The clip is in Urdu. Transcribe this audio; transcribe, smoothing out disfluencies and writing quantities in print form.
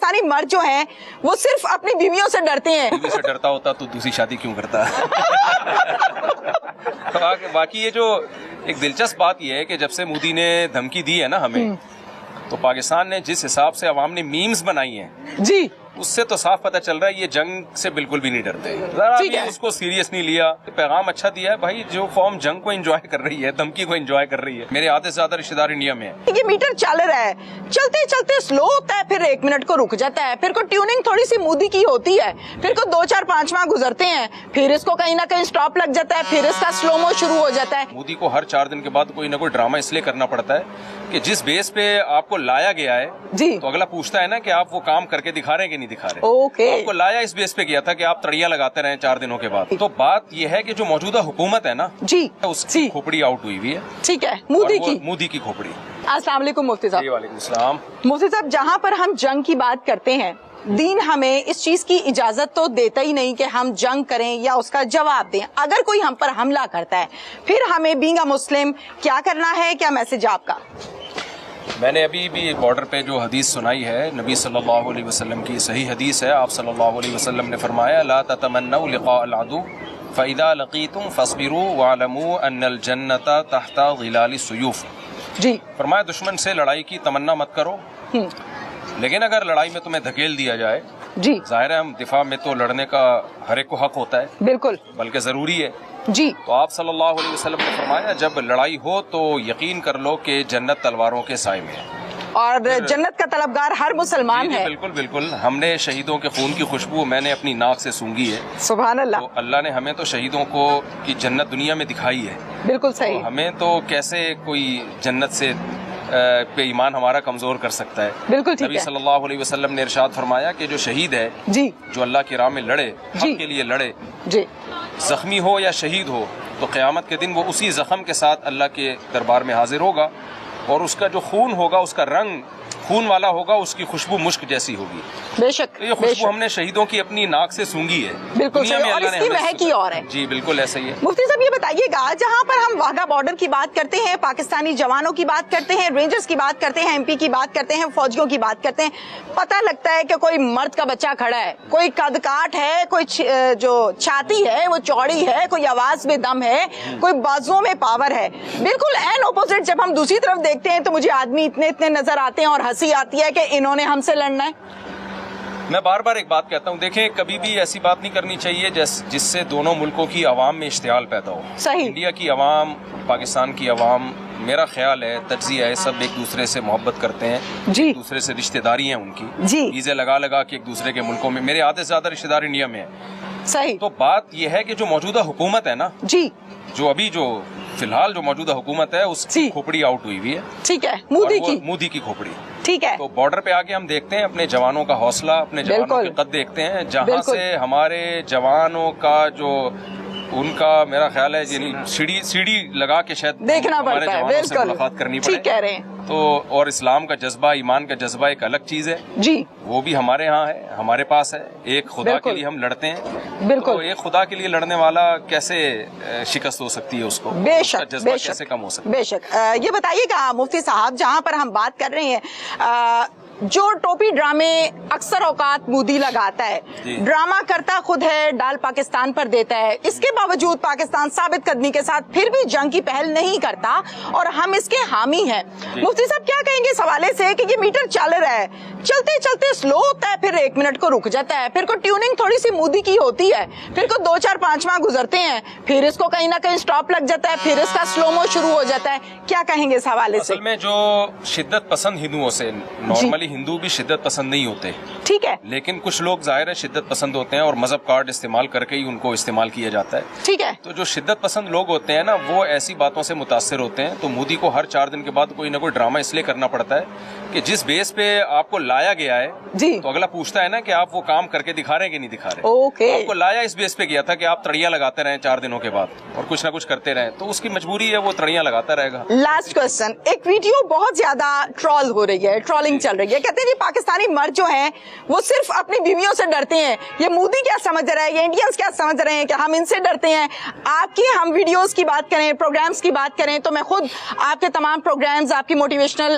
پاکستانی مرد جو ہیں وہ صرف اپنی بیویوں سے ڈرتے ہیں. بیوی سے ڈرتا ہوتا تو دوسری شادی کیوں کرتا؟ باقی یہ جو ایک دلچسپ بات یہ ہے کہ جب سے مودی نے دھمکی دی ہے نا ہمیں، تو پاکستان نے جس حساب سے عوام نے میمز بنائی ہیں جی اس سے تو صاف پتہ چل رہا ہے یہ جنگ سے بالکل بھی نہیں ڈرتے. ذرا بھی اس کو سیریس نہیں لیا. پیغام اچھا دیا ہے بھائی، جو قوم جنگ کو انجوائے کر رہی ہے، دھمکی کو انجوائے کر رہی ہے. میرے آدھے سے زیادہ رشتہ دار انڈیا میں ہیں. یہ میٹر چل رہا ہے، چلتے چلتے سلو ہوتا ہے، پھر 1 منٹ کو رک جاتا ہے، پھر کو ٹیوننگ تھوڑی سی مودی کی ہوتی ہے، پھر کو 2 4 5 ماہ گزرتے ہیں، پھر اس کو کہیں نہ کہیں سٹاپ لگ جاتا ہے، پھر اس کا سلومو شروع ہو جاتا ہے. مودی کو ہر 4 دن کے بعد کوئی نہ کوئی ڈرامہ اس لیے کرنا پڑتا ہے کہ جس بیس پہ آپ کو لایا گیا ہے جی تو اگلا پوچھتا ہے نا کہ آپ وہ کام کر کے دکھا رہے ہیں کہ نہیں دکھا رہے. اوکے، آپ کو لایا اس بیس پہ کیا تھا کہ آپ تڑیاں لگاتے رہیں 4 دنوں کے بعد. تو بات یہ ہے کہ جو موجودہ حکومت ہے نا جی اس کی کھوپڑی آؤٹ ہوئی ہوئی ہے. ٹھیک ہے، مودی کی مودی کی کھوپڑی. السلام علیکم مفتی صاحب. وعلیکم السلام. مفتی صاحب، جہاں پر ہم جنگ کی بات کرتے ہیں، دین ہمیں اس چیز کی اجازت تو دیتا ہی نہیں کہ ہم جنگ کریں یا اس کا جواب دیں. اگر کوئی ہم پر حملہ کرتا ہے پھر ہمیں بینگ اے مسلم کیا کرنا ہے؟ کیا میسج آپ کا؟ میں نے ابھی بھی بارڈر پہ جو حدیث سنائی ہے نبی صلی اللہ علیہ وسلم کی صحیح حدیث ہے. آپ صلی اللہ علیہ وسلم نے فرمایا لا تتمنوا لقاء العدو فاذا لقيتم فاصبروا واعلموا ان الجنة تحت ظلال السيوف. جی فرمایا دشمن سے لڑائی کی تمنا مت کرو، لیکن اگر لڑائی میں تمہیں دھکیل دیا جائے، جی ظاہر ہے ہم دفاع میں تو لڑنے کا ہر ایک کو حق ہوتا ہے، بالکل بلکہ ضروری ہے. جی تو آپ صلی اللہ علیہ وسلم نے فرمایا جب لڑائی ہو تو یقین کر لو کہ جنت تلواروں کے سائے میں ہے، اور جنت کا طلبگار ہر مسلمان ہے. بالکل بالکل. ہم نے شہیدوں کے خون کی خوشبو میں نے اپنی ناک سے سونگھی ہے. سبحان اللہ. تو اللہ نے ہمیں تو شہیدوں کو کی جنت دنیا میں دکھائی ہے. بالکل صحیح. تو ہمیں تو کیسے کوئی جنت سے پہ ایمان ہمارا کمزور کر سکتا ہے؟ بالکل ٹھیک نبی ہے. صلی اللہ علیہ وسلم نے ارشاد فرمایا کہ جو شہید ہے، جی جو اللہ کی راہ میں لڑے، جی حق کے لیے لڑے، جی زخمی ہو یا شہید ہو، تو قیامت کے دن وہ اسی زخم کے ساتھ اللہ کے دربار میں حاضر ہوگا، اور اس کا جو خون ہوگا، اس کا رنگ خون والا ہوگا، اس کی خوشبو مشک جیسی ہوگی. بے شک. یہ خوشبو ہم نے شہیدوں کی اپنی ناک سے سونگھی ہے. بالکل دنیا میں صحیح. اور اللہ اس نے کی ہمیں مہک ہی اور ہے. جی بالکل ایسا ہی ہے. مفتی صاحب یہ بتائیے گا، جہاں پر ہم واگا بارڈر کی بات کرتے ہیں، پاکستانی جوانوں کی بات کرتے ہیں، رینجرز کی بات کرتے ہیں، ایم پی کی بات کرتے ہیں، فوجیوں کی بات کرتے ہیں، پتہ لگتا ہے کہ کوئی مرد کا بچہ کھڑا ہے، کوئی قد کاٹ ہے، کوئی جو چھاتی ہے وہ چوڑی ہے، کوئی آواز میں دم ہے، کوئی بازوں میں پاور ہے. بالکل این اپوزٹ جب ہم دوسری طرف دیکھتے ہیں تو مجھے آدمی اتنے نظر آتے ہیں اور ہنسی آتی ہے کہ انہوں نے ہم سے لڑنا ہے. میں بار بار ایک بات کہتا ہوں، دیکھیں کبھی بھی ایسی بات نہیں کرنی چاہیے جس سے دونوں ملکوں کی عوام میں اشتعال پیدا ہو. صحیح. انڈیا کی عوام، پاکستان کی عوام، میرا خیال ہے تجزیہ ہے، سب ایک دوسرے سے محبت کرتے ہیں، جی ایک دوسرے سے رشتہ داری ہیں ان کی، جی ویزے لگا کے ایک دوسرے کے ملکوں میں. میرے آدھے سے زیادہ رشتہ دار انڈیا میں ہیں. صحیح. تو بات یہ ہے کہ جو موجودہ حکومت ہے نا، جی جو ابھی جو فی الحال جو موجودہ حکومت ہے اس کی کھوپڑی آؤٹ ہوئی ہوئی ہے. ٹھیک ہے. مودی کی. مودی کی کھوپڑی. ٹھیک ہے. تو بارڈر پہ آگے ہم دیکھتے ہیں اپنے جوانوں کا حوصلہ، اپنے جوانوں کے قد دیکھتے ہیں، جہاں سے ہمارے جوانوں کا جو ان کا میرا خیال ہے یعنی سیڑھی لگا کے شاید دیکھنا پڑتا ہے. بالکل ملاقات کرنی پڑے. ٹھیک کہہ رہے ہیں. تو اور اسلام کا جذبہ، ایمان کا جذبہ ایک الگ چیز ہے. جی وہ بھی ہمارے ہاں ہے، ہمارے پاس ہے. ایک خدا کے لیے ہم لڑتے ہیں. بالکل. تو ایک خدا کے لیے لڑنے والا کیسے شکست ہو سکتی ہے اس کو؟ بے شک. جذبہ کیسے کم ہو سکتا ہے؟ بے شک. یہ بتائیے گا مفتی صاحب، جہاں پر ہم بات کر رہے ہیں، جو ٹوپی ڈرامے اکثر اوقات مودی لگاتا ہے، ڈرامہ کرتا خود ہے، ڈال پاکستان پر دیتا ہے، اس کے باوجود پاکستان ثابت قدمی کے ساتھ پھر بھی جنگ کی پہل نہیں کرتا اور ہم اس کے حامی ہیں. مفتی صاحب کیا کہیں گے اس حوالے سے کہ یہ میٹر چل رہا ہے، چلتے چلتے سلو ہوتا ہے، پھر 1 منٹ کو رک جاتا ہے، پھر کو ٹیوننگ تھوڑی سی مودی کی ہوتی ہے، پھر کو 2 4 5 ماہ گزرتے ہیں، پھر اس کو کہیں نہ کہیں سٹاپ لگ جاتا ہے، پھر اس کا سلومو شروع ہو جاتا ہے. کیا کہیں گے اس حوالے سے؟ اصل میں جو شدت پسند ہندوؤں سے، نارملی ہندو بھی شدت پسند نہیں ہوتے، ٹھیک ہے، لیکن کچھ لوگ ظاہر ہے شدت پسند ہوتے ہیں اور مذہب کارڈ استعمال کر کے ہی ان کو استعمال کیا جاتا ہے. ٹھیک ہے. تو جو شدت پسند لوگ ہوتے ہیں نا، وہ ایسی باتوں سے متاثر ہوتے ہیں. تو مودی کو ہر 4 دن کے بعد کوئی نہ کوئی ڈرامہ اس لیے کرنا پڑتا ہے کہ جس بیس پہ آپ کو لایا گیا ہے، جی تو اگلا پوچھتا ہے نا کہ آپ وہ کام کر کے دکھا رہے ہیں کہ نہیں دکھا رہے. اوکے. آپ کو لایا اس بیس پہ کیا تھا کہ آپ تڑیاں لگاتے رہیں 4 دنوں کے بعد اور کچھ نہ کچھ کرتے رہیں، تو اس کی مجبوری ہے، وہ تڑیاں لگاتا رہے گا. لاسٹ کوسچن، ایک ویڈیو بہت زیادہ ٹرول ہو رہی ہے، ٹرولنگ چل رہی ہے، کہتے ہیں جی پاکستانی مرد جو ہیں وہ صرف اپنی بیویوں سے ڈرتے ہیں. یہ مودی کیا سمجھ رہا ہے، یہ انڈینز کیا سمجھ رہے ہیں کہ ہم ان سے ڈرتے ہیں؟ آپ کی ہم ویڈیوز کی بات کریں، پروگرامز کی بات کریں، تو میں خود آپ کے تمام پروگرامز، آپ کی موٹیویشنل